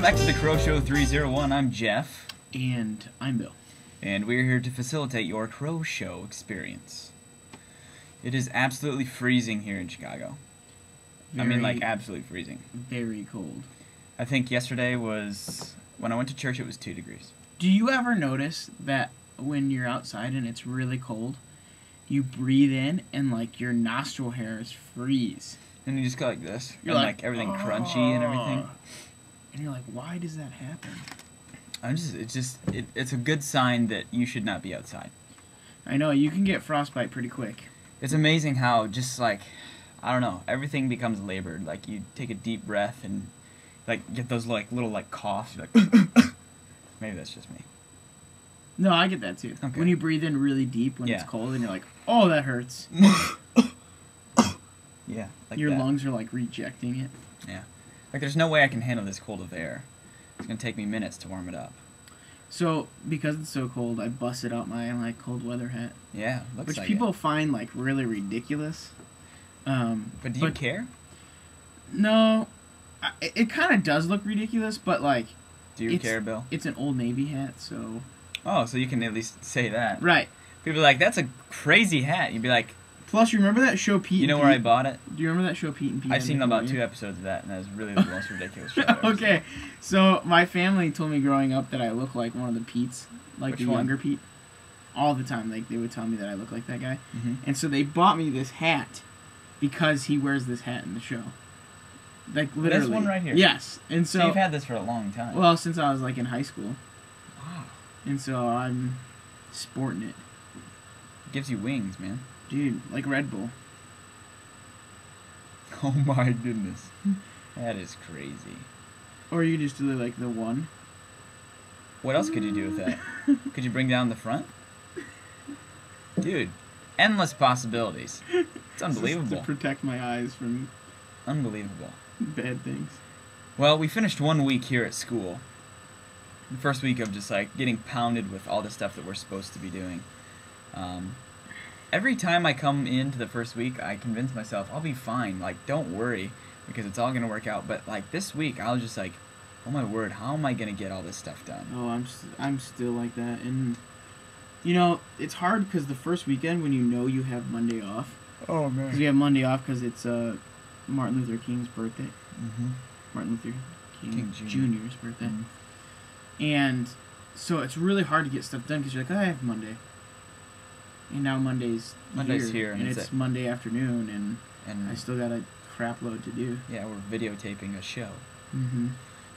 Welcome back to the Crow Show 301. I'm Jeff. And I'm Bill. And we're here to facilitate your Crow Show experience. It is absolutely freezing here in Chicago. I mean, like, absolutely freezing. Very cold. I think yesterday was, when I went to church, it was 2 degrees. Do you ever notice that when you're outside and it's really cold, you breathe in and, like, your nostril hairs freeze? And you just go like this. You're and, like, everything crunchy and everything. And you're like, why does that happen? It's a good sign that you should not be outside. I know, you can get frostbite pretty quick. It's amazing how just, like, I don't know, everything becomes labored. Like, you take a deep breath and, like, get those, like, little, like, coughs. You're like, maybe that's just me. No, I get that, too. Okay. When you breathe in really deep when it's cold and you're like, oh, that hurts. Yeah. Like your that. lungs are, like, rejecting it. Yeah. Like, there's no way I can handle this cold of air. It's going to take me minutes to warm it up. So, because it's so cold, I busted out my, like, cold weather hat. Yeah, looks which like people find, like, really ridiculous. But do you care? No. It kind of does look ridiculous, but, like... Do you care, Bill? It's an Old Navy hat, so... Oh, so you can at least say that. Right. People are like, that's a crazy hat. You'd be like... Plus, you remember that show Pete You know where I bought it? Do you remember that show Pete and Pete? I've seen about 2 episodes of that, and that was really the most ridiculous show I've ever Okay, seen. so my family told me growing up that I look like one of the Petes, like Which the one? younger Pete. All the time, like they would tell me that I look like that guy. Mm-hmm. And so they bought me this hat because he wears this hat in the show. Like literally. This one right here? Yes. And so you've had this for a long time. Well, since I was like in high school. Wow. And so I'm sporting it. It gives you wings, man. Dude, like Red Bull. Oh my goodness. That is crazy. Or you just do like the one. What else could you do with that? Could you bring down the front? Dude, endless possibilities. It's unbelievable. To protect my eyes from Unbelievable. bad things. Well, we finished 1 week here at school. The first week of just like getting pounded with all the stuff that we're supposed to be doing. Every time I come into the first week, I convince myself I'll be fine. Like, don't worry, because it's all gonna work out. But like this week, I was just like, oh my word, how am I gonna get all this stuff done? Oh, I'm still like that, and you know it's hard because the first weekend when you know you have Monday off. Oh man. Because we have Monday off because it's Martin Luther King's birthday. Mm-hmm. Martin Luther King Jr. Jr.'s birthday. Mm-hmm. And so it's really hard to get stuff done because you're like, oh, I have Monday. And now Monday's here, and it's Monday afternoon, and I still got a crap load to do. Yeah, we're videotaping a show. Mm-hmm.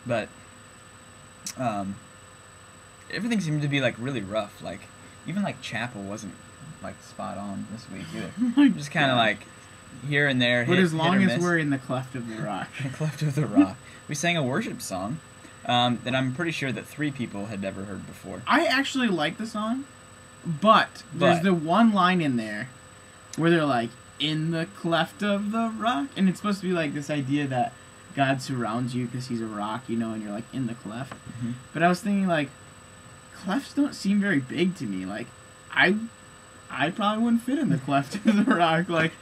But everything seemed to be like really rough. Like even like chapel wasn't like spot on this week either. Just kind of like here and there. But as long as miss. we're in the cleft of the rock. The cleft of the rock. We sang a worship song that I'm pretty sure that 3 people had never heard before. I actually like the song, but there's the one line in there where they're like, in the cleft of the rock, and it's supposed to be like this idea that God surrounds you because he's a rock, you know, and you're like in the cleft. Mm-hmm. But I was thinking like, clefts don't seem very big to me. Like, I probably wouldn't fit in the cleft of the rock. Like,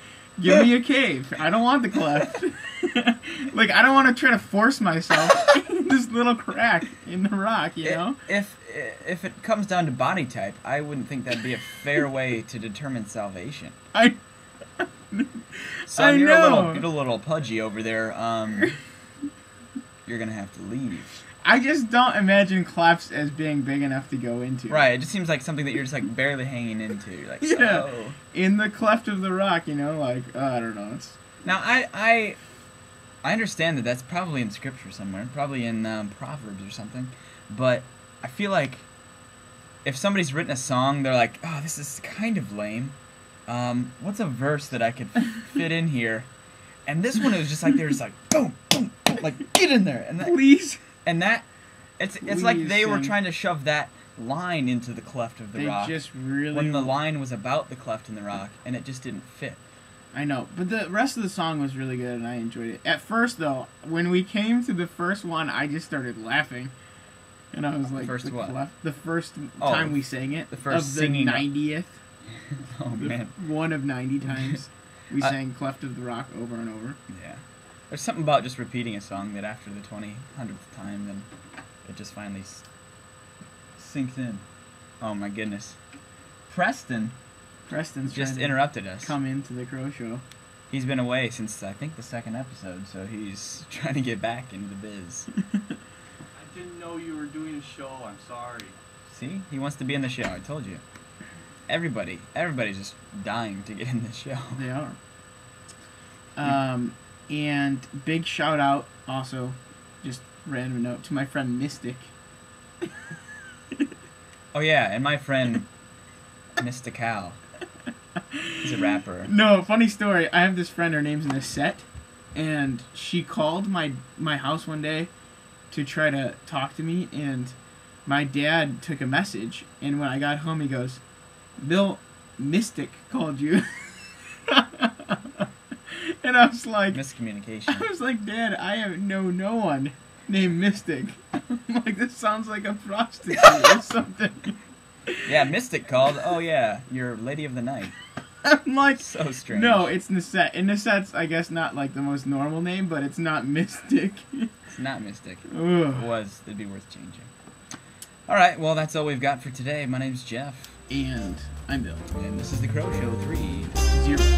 give me a cave. I don't want the cleft. Like, I don't want to try to force myself in this little crack in the rock, you know? If it comes down to body type, I wouldn't think that'd be a fair way to determine salvation. Son, you're a little pudgy over there. You're gonna have to leave. I just don't imagine clefts as being big enough to go into. Right, it just seems like something that you're just like barely hanging into. You're like, yeah, oh. In the cleft of the rock, you know, like I don't know. It's... Now I understand that that's probably in scripture somewhere, probably in Proverbs or something, but I feel like if somebody's written a song, they're like, oh, this is kind of lame. What's a verse that I could fit in here? And this one, it was just like, they're just like, boom, boom, boom, like, get in there. And that, please. And that, it's like they were trying to shove that line into the cleft of the rock. Just really... When the line was about the cleft in the rock, and it just didn't fit. I know, but the rest of the song was really good, and I enjoyed it. At first, though, when we came to the first one, I just started laughing. And I was like, first what? Cleft, the first time we sang it. The first of the singing 90th. Oh, man. One of 90 times we sang Cleft of the Rock over and over. Yeah. There's something about just repeating a song that after the 200th time, then it just finally sinks in. Oh my goodness. Preston's just trying to interrupted us. come into the Crow Show. He's been away since, I think, the second episode, so he's trying to get back into the biz. I didn't know you were doing a show. I'm sorry. See? He wants to be in the show. I told you. Everybody's just dying to get in the show. They are. And big shout out also, just random note, to my friend Mystic. Oh yeah, and my friend Mystical. He's a rapper. No, funny story. I have this friend, her name's Nisette, and she called my house one day to try to talk to me, and my dad took a message, and when I got home he goes, Bill, Mystic called you. And I was like... Miscommunication. I was like, Dad, I have no one named Mystic. I'm like, this sounds like a prostitute or something. Yeah, Mystic called. Oh yeah, you're Lady of the Night. I'm like... So strange. No, it's Nisette. And Nisette's, I guess, not like the most normal name, but it's not Mystic. It's not Mystic. If Ugh. it was, it'd be worth changing. Alright, well that's all we've got for today. My name's Jeff. And I'm Bill. And this is The Crow Show 3. 0.